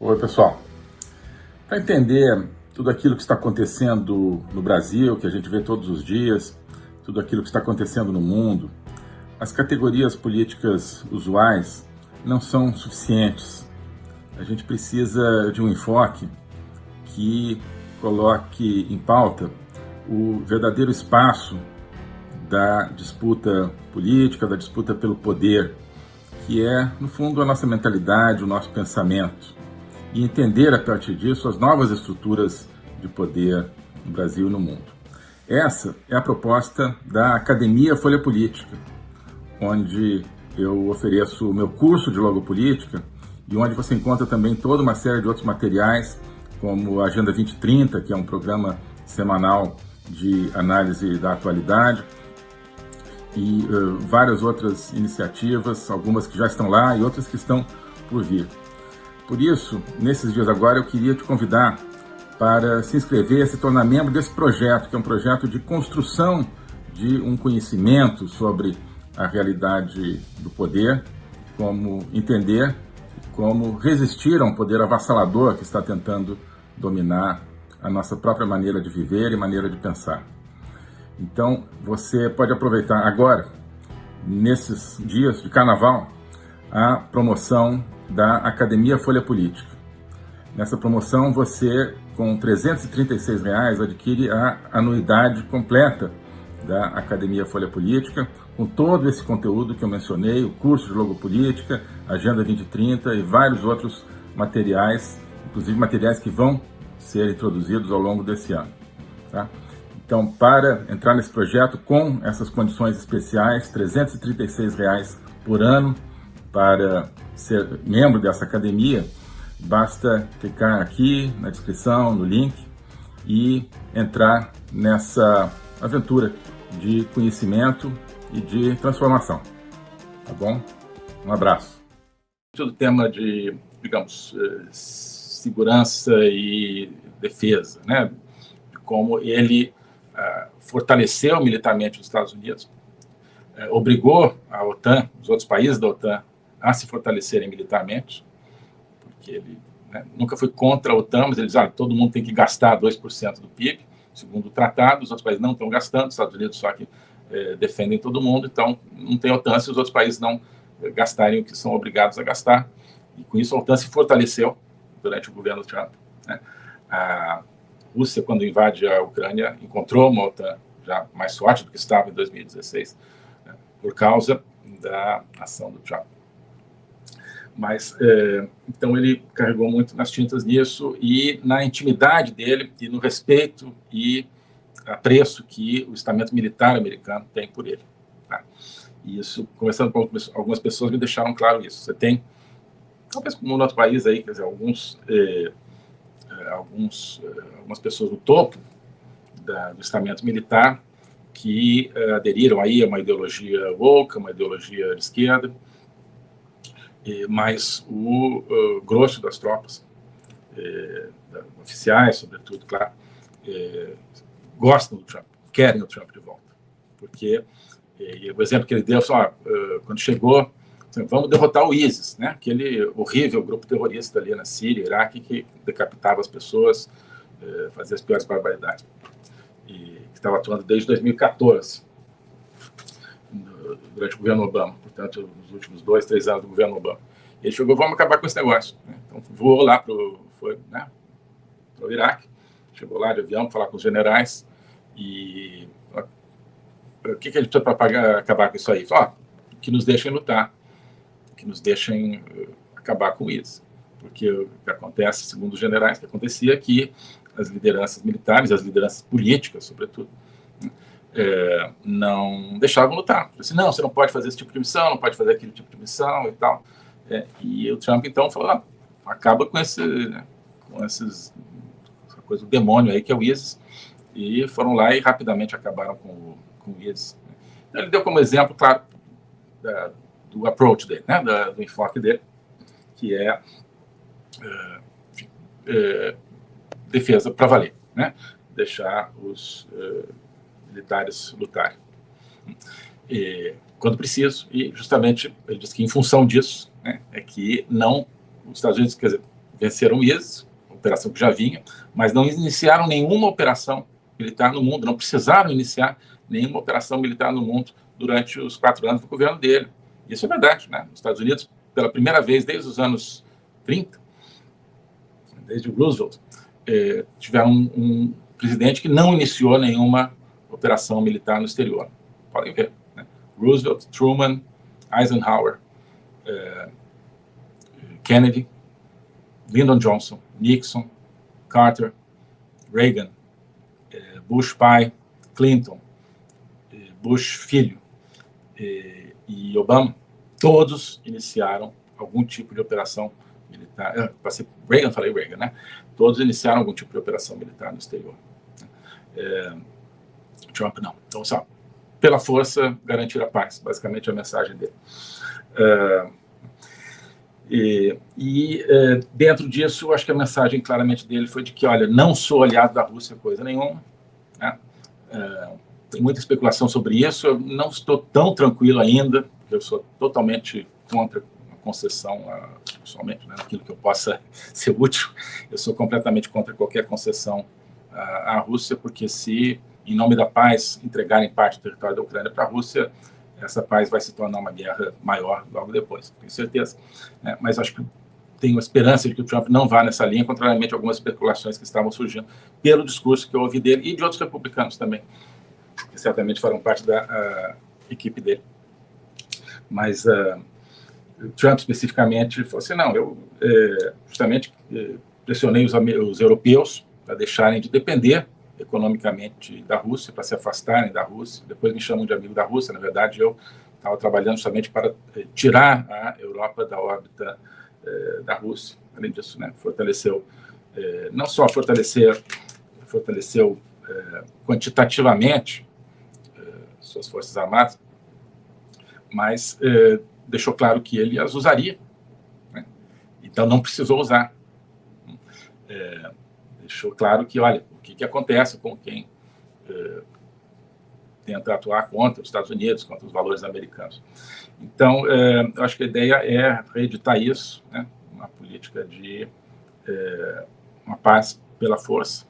Oi, pessoal. Para entender tudo aquilo que está acontecendo no Brasil, que a gente vê todos os dias, tudo aquilo que está acontecendo no mundo, as categorias políticas usuais não são suficientes. A gente precisa de um enfoque que coloque em pauta o verdadeiro espaço da disputa política, da disputa pelo poder, que é, no fundo, a nossa mentalidade, o nosso pensamento, e entender, a partir disso, as novas estruturas de poder no Brasil e no mundo. Essa é a proposta da Academia Folha Política, onde eu ofereço o meu curso de Logopolítica e onde você encontra também toda uma série de outros materiais, como a Agenda 2030, que é um programa semanal de análise da atualidade, e várias outras iniciativas, algumas que já estão lá e outras que estão por vir. Por isso, nesses dias agora, eu queria te convidar para se inscrever, se tornar membro desse projeto, que é um projeto de construção de um conhecimento sobre a realidade do poder, como entender, como resistir a um poder avassalador que está tentando dominar a nossa própria maneira de viver e maneira de pensar. Então, você pode aproveitar agora, nesses dias de carnaval, a promoção da Academia Folha Política. Nessa promoção, você, com R$ 336, adquire a anuidade completa da Academia Folha Política, com todo esse conteúdo que eu mencionei, o curso de Logopolítica, Agenda 2030 e vários outros materiais, inclusive materiais que vão ser introduzidos ao longo desse ano. Tá? Então, para entrar nesse projeto com essas condições especiais, R$ 336 por ano, para ser membro dessa academia, basta clicar aqui na descrição, no link, e entrar nessa aventura de conhecimento e de transformação. Tá bom? Um abraço. O tema de, digamos, segurança e defesa, né? Como ele fortaleceu militarmente os Estados Unidos, obrigou a OTAN, os outros países da OTAN, a se fortalecerem militarmente, porque ele nunca foi contra a OTAN, mas ele diz, todo mundo tem que gastar 2% do PIB, segundo o tratado, os outros países não estão gastando, os Estados Unidos só que defendem todo mundo, então não tem OTAN se os outros países não gastarem o que são obrigados a gastar, e com isso a OTAN se fortaleceu durante o governo Trump. Né? A Rússia, quando invade a Ucrânia, encontrou uma OTAN já mais forte do que estava em 2016, né, por causa da ação do Trump. Mas, então, ele carregou muito nas tintas nisso e na intimidade dele e no respeito e apreço que o estamento militar americano tem por ele. Tá? E isso, conversando com algumas pessoas, me deixaram claro isso. Você tem, talvez como no outro país aí, quer dizer, algumas pessoas no topo do estamento militar que aderiram aí a uma ideologia woke, uma ideologia de esquerda, mas o grosso das tropas, oficiais, sobretudo, claro, gostam do Trump, querem o Trump de volta. Porque o exemplo que ele deu foi, quando chegou, vamos derrotar o ISIS, né? Aquele horrível grupo terrorista ali na Síria, Iraque, que decapitava as pessoas, fazia as piores barbaridades, e que estava atuando desde 2014, durante o governo Obama, portanto, nos últimos 2, 3 anos do governo Obama. Ele chegou, vamos acabar com esse negócio. Né? Então, voou lá para o Iraque, chegou lá de avião para falar com os generais, e o que ele precisa para acabar com isso aí? Falou, que nos deixem lutar, que nos deixem acabar com isso. Porque o que acontece, segundo os generais, o que acontecia é que as lideranças militares, as lideranças políticas, sobretudo, não deixavam lutar. Assim, não, você não pode fazer esse tipo de missão, não pode fazer aquele tipo de missão e tal. E o Trump, então, falou, acaba com essa coisa do demônio aí, que é o ISIS, e foram lá e rapidamente acabaram com o ISIS. Então, ele deu como exemplo, claro, do approach dele, né, do enfoque dele, que é defesa para valer, né, deixar os militares lutarem quando preciso, e justamente ele diz que em função disso, né, é que os Estados Unidos, quer dizer, venceram o ISIS, operação que já vinha, mas não iniciaram nenhuma operação militar no mundo, não precisaram iniciar nenhuma operação militar no mundo durante os 4 anos do governo dele. Isso é verdade, né? Os Estados Unidos, pela primeira vez desde os anos 30, desde o Roosevelt, tiveram um presidente que não iniciou nenhuma operação militar no exterior. Podem ver, né? Roosevelt, Truman, Eisenhower, Kennedy, Lyndon Johnson, Nixon, Carter, Reagan, Bush pai, Clinton, Bush filho e Obama, todos iniciaram algum tipo de operação militar. Falei Reagan, né? Todos iniciaram algum tipo de operação militar no exterior. Trump não. Então, só pela força garantir a paz, basicamente a mensagem dele. Dentro disso, eu acho que a mensagem claramente dele foi de que, olha, não sou aliado da Rússia, coisa nenhuma, né? Tem muita especulação sobre isso, eu não estou tão tranquilo ainda, porque eu sou totalmente contra a concessão, pessoalmente, né, aquilo que eu possa ser útil, eu sou completamente contra qualquer concessão à Rússia, porque se, em nome da paz, entregarem parte do território da Ucrânia para a Rússia, essa paz vai se tornar uma guerra maior logo depois, tenho certeza. Mas acho que tenho a esperança de que o Trump não vá nessa linha, contrariamente a algumas especulações que estavam surgindo pelo discurso que eu ouvi dele e de outros republicanos também, que certamente farão parte da equipe dele. Mas o Trump especificamente falou assim, não, eu justamente pressionei os europeus para deixarem de depender economicamente da Rússia, para se afastarem da Rússia. Depois me chamam de amigo da Rússia. Na verdade, eu estava trabalhando justamente para tirar a Europa da órbita da Rússia. Além disso, né, fortaleceu, não só fortaleceu quantitativamente suas forças armadas, mas deixou claro que ele as usaria, né? Então não precisou usar. Deixou claro que, olha, o que acontece com quem tenta atuar contra os Estados Unidos, contra os valores americanos. Então, eu acho que a ideia é reeditar isso, né? Uma política de uma paz pela força,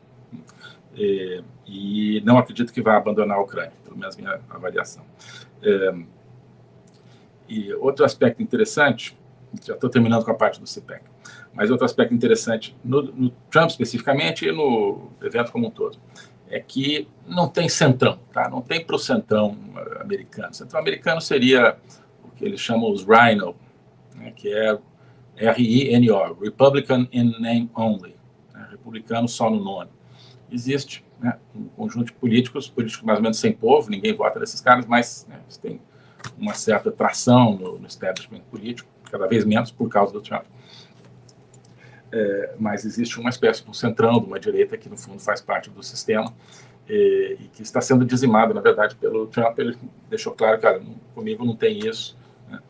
e não acredito que vá abandonar a Ucrânia, pelo menos minha avaliação. E outro aspecto interessante, já estou terminando com a parte do CPEC, mas outro aspecto interessante no Trump especificamente e no evento como um todo, é que não tem centrão, tá? Não tem para o centrão americano. O centrão americano seria o que eles chamam os RINO, né, que é R-I-N-O, Republican in Name Only, né, republicano só no nome. Existe, né, um conjunto de políticos mais ou menos sem povo, ninguém vota nesses caras, mas, né, eles têm uma certa tração no establishment político, cada vez menos por causa do Trump. Mas existe uma espécie de um centrão, de uma direita que, no fundo, faz parte do sistema e que está sendo dizimada, na verdade, pelo Trump. Ele deixou claro, cara, comigo não tem isso, né?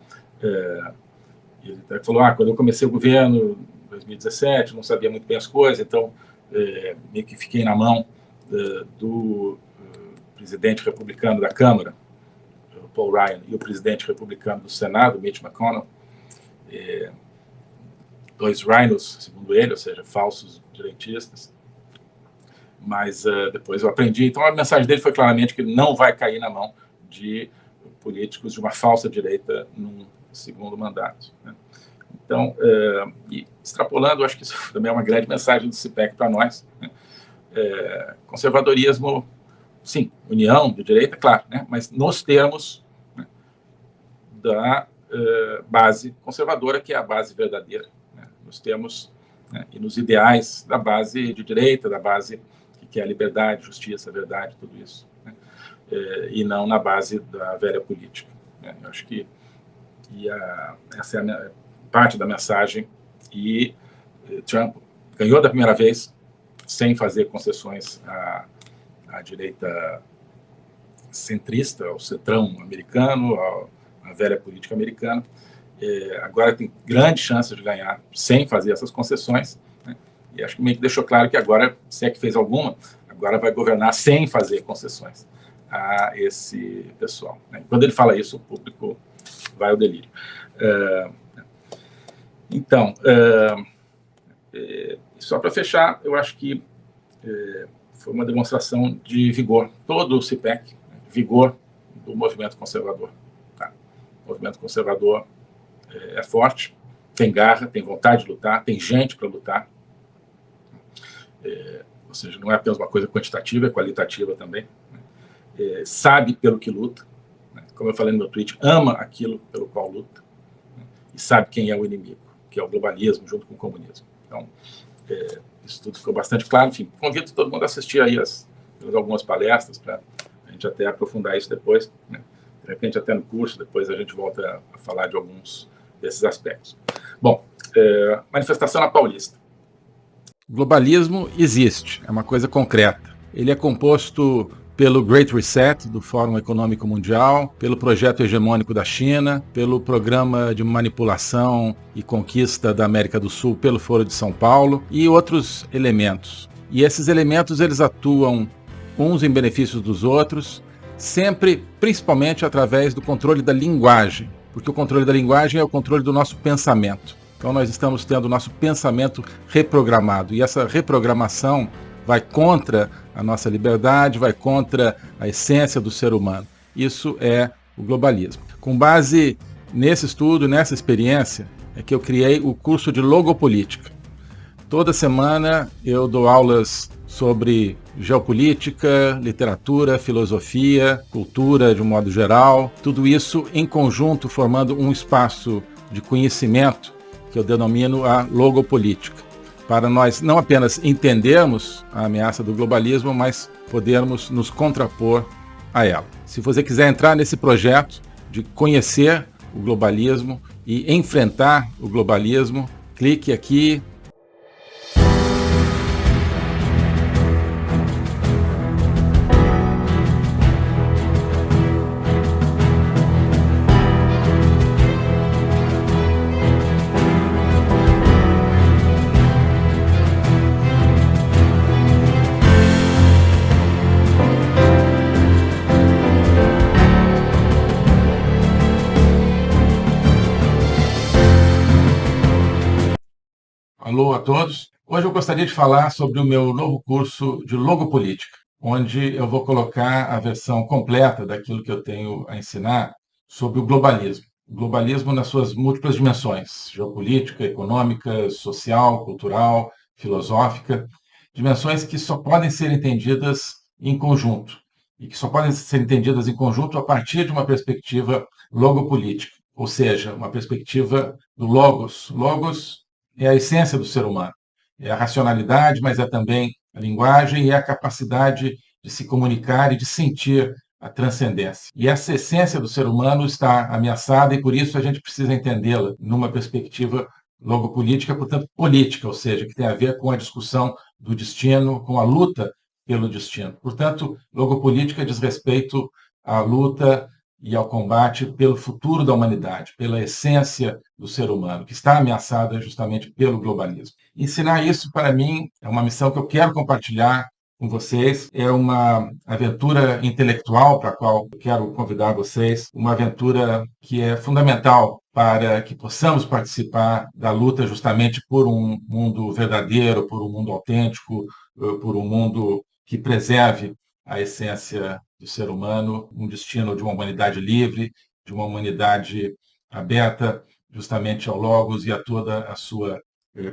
Ele até falou, quando eu comecei o governo, em 2017, não sabia muito bem as coisas, então meio que fiquei na mão do presidente republicano da Câmara, Paul Ryan, e o presidente republicano do Senado, Mitch McConnell, dois rhinos, segundo ele, ou seja, falsos direitistas. Mas depois eu aprendi. Então a mensagem dele foi claramente que ele não vai cair na mão de políticos de uma falsa direita num segundo mandato, né? Então, e extrapolando, acho que isso também é uma grande mensagem do CPEC para nós, né? Conservadorismo, sim, união de direita, claro, né? Mas nos termos, né, da base conservadora, que é a base verdadeira, né? Nos termos, né, e nos ideais da base de direita, da base que é a liberdade, justiça, verdade, tudo isso, né? E não na base da velha política, né? Eu acho que essa é a parte da mensagem, e Trump ganhou da primeira vez sem fazer concessões à direita centrista, ao centrão americano, à velha política americana. Agora tem grande chance de ganhar sem fazer essas concessões, né? E acho que meio que deixou claro que agora, se é que fez alguma, agora vai governar sem fazer concessões a esse pessoal, né? Quando ele fala isso, o público vai ao delírio. Então, só para fechar, eu acho que foi uma demonstração de vigor, todo o CPEC, vigor do movimento conservador. Tá? O movimento conservador é forte, tem garra, tem vontade de lutar, tem gente para lutar. Ou seja, não é apenas uma coisa quantitativa, é qualitativa também. Sabe pelo que luta, né? Como eu falei no meu tweet, ama aquilo pelo qual luta, né? E sabe quem é o inimigo, que é o globalismo junto com o comunismo. Então, isso tudo ficou bastante claro. Enfim, convido todo mundo a assistir aí algumas palestras para a gente até aprofundar isso depois, né? De repente até no curso, depois a gente volta a falar de alguns desses aspectos. Bom, manifestação na Paulista. O globalismo existe, é uma coisa concreta. Ele é composto pelo Great Reset do Fórum Econômico Mundial, pelo projeto hegemônico da China, pelo programa de manipulação e conquista da América do Sul pelo Foro de São Paulo e outros elementos. E esses elementos eles atuam uns em benefício dos outros, sempre, principalmente através do controle da linguagem, porque o controle da linguagem é o controle do nosso pensamento. Então nós estamos tendo o nosso pensamento reprogramado, e essa reprogramação vai contra a nossa liberdade, vai contra a essência do ser humano. Isso é o globalismo. Com base nesse estudo, nessa experiência, é que eu criei o curso de Logopolítica. Toda semana eu dou aulas sobre geopolítica, literatura, filosofia, cultura de um modo geral, tudo isso em conjunto formando um espaço de conhecimento que eu denomino a logopolítica, para nós não apenas entendermos a ameaça do globalismo, mas podermos nos contrapor a ela. Se você quiser entrar nesse projeto de conhecer o globalismo e enfrentar o globalismo, clique aqui. Alô a todos. Hoje eu gostaria de falar sobre o meu novo curso de Logopolítica, onde eu vou colocar a versão completa daquilo que eu tenho a ensinar sobre o globalismo. O globalismo nas suas múltiplas dimensões, geopolítica, econômica, social, cultural, filosófica, dimensões que só podem ser entendidas em conjunto, e que só podem ser entendidas em conjunto a partir de uma perspectiva logopolítica, ou seja, uma perspectiva do logos. Logos é a essência do ser humano. É a racionalidade, mas é também a linguagem e a capacidade de se comunicar e de sentir a transcendência. E essa essência do ser humano está ameaçada e, por isso, a gente precisa entendê-la numa perspectiva logopolítica, portanto, política, ou seja, que tem a ver com a discussão do destino, com a luta pelo destino. Portanto, logopolítica diz respeito à luta e ao combate pelo futuro da humanidade, pela essência do ser humano, que está ameaçada justamente pelo globalismo. Ensinar isso, para mim, é uma missão que eu quero compartilhar com vocês, é uma aventura intelectual para a qual eu quero convidar vocês, uma aventura que é fundamental para que possamos participar da luta justamente por um mundo verdadeiro, por um mundo autêntico, por um mundo que preserve a essência do ser humano, um destino de uma humanidade livre, de uma humanidade aberta justamente ao logos e a toda a sua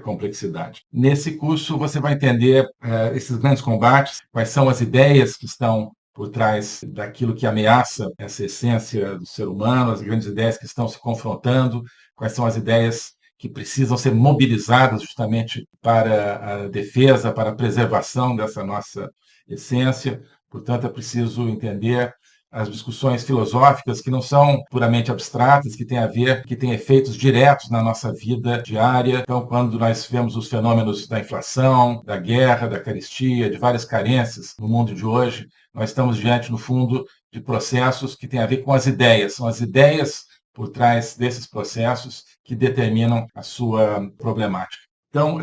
complexidade. Nesse curso você vai entender esses grandes combates, quais são as ideias que estão por trás daquilo que ameaça essa essência do ser humano, as grandes ideias que estão se confrontando, quais são as ideias que precisam ser mobilizadas justamente para a defesa, para a preservação dessa nossa essência. Portanto, é preciso entender as discussões filosóficas que não são puramente abstratas, que têm a ver, que têm efeitos diretos na nossa vida diária. Então, quando nós vemos os fenômenos da inflação, da guerra, da carestia, de várias carências no mundo de hoje, nós estamos diante, no fundo, de processos que têm a ver com as ideias. São as ideias por trás desses processos que determinam a sua problemática. Então,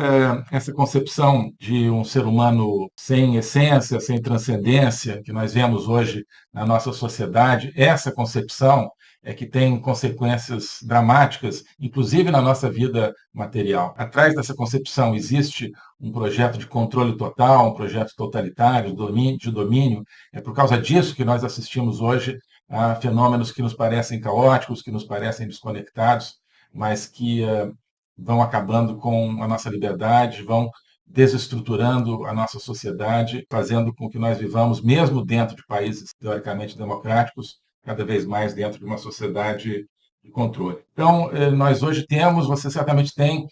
essa concepção de um ser humano sem essência, sem transcendência, que nós vemos hoje na nossa sociedade, essa concepção que tem consequências dramáticas, inclusive na nossa vida material. Atrás dessa concepção existe um projeto de controle total, um projeto totalitário, de domínio. É por causa disso que nós assistimos hoje a fenômenos que nos parecem caóticos, que nos parecem desconectados, mas que vão acabando com a nossa liberdade, vão desestruturando a nossa sociedade, fazendo com que nós vivamos, mesmo dentro de países teoricamente democráticos, cada vez mais dentro de uma sociedade de controle. Então, nós hoje temos, você certamente tem,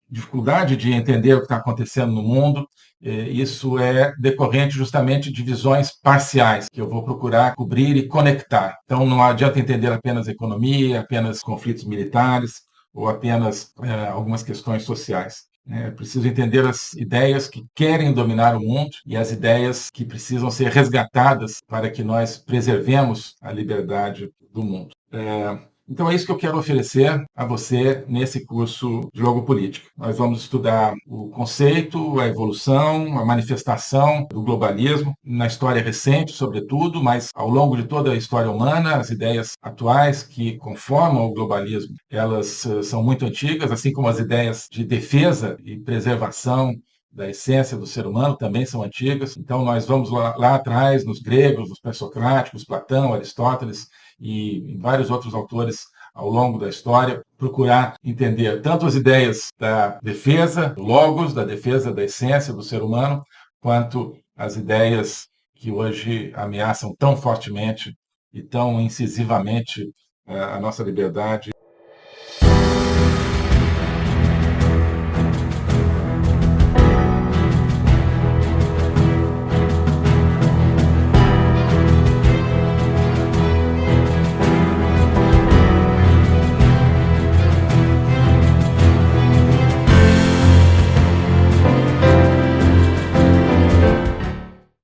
dificuldade de entender o que está acontecendo no mundo. Isso é decorrente justamente de visões parciais, que eu vou procurar cobrir e conectar. Então, não adianta entender apenas economia, apenas conflitos militares ou apenas algumas questões sociais. É preciso entender as ideias que querem dominar o mundo e as ideias que precisam ser resgatadas para que nós preservemos a liberdade do mundo. Então é isso que eu quero oferecer a você nesse curso de Logopolítica. Nós vamos estudar o conceito, a evolução, a manifestação do globalismo, na história recente, sobretudo, mas ao longo de toda a história humana, as ideias atuais que conformam o globalismo, elas são muito antigas, assim como as ideias de defesa e preservação da essência do ser humano também são antigas. Então nós vamos lá atrás, nos gregos, nos pré-socráticos, Platão, Aristóteles, e vários outros autores ao longo da história, procurar entender tanto as ideias da defesa do logos, da defesa da essência do ser humano, quanto as ideias que hoje ameaçam tão fortemente e tão incisivamente a nossa liberdade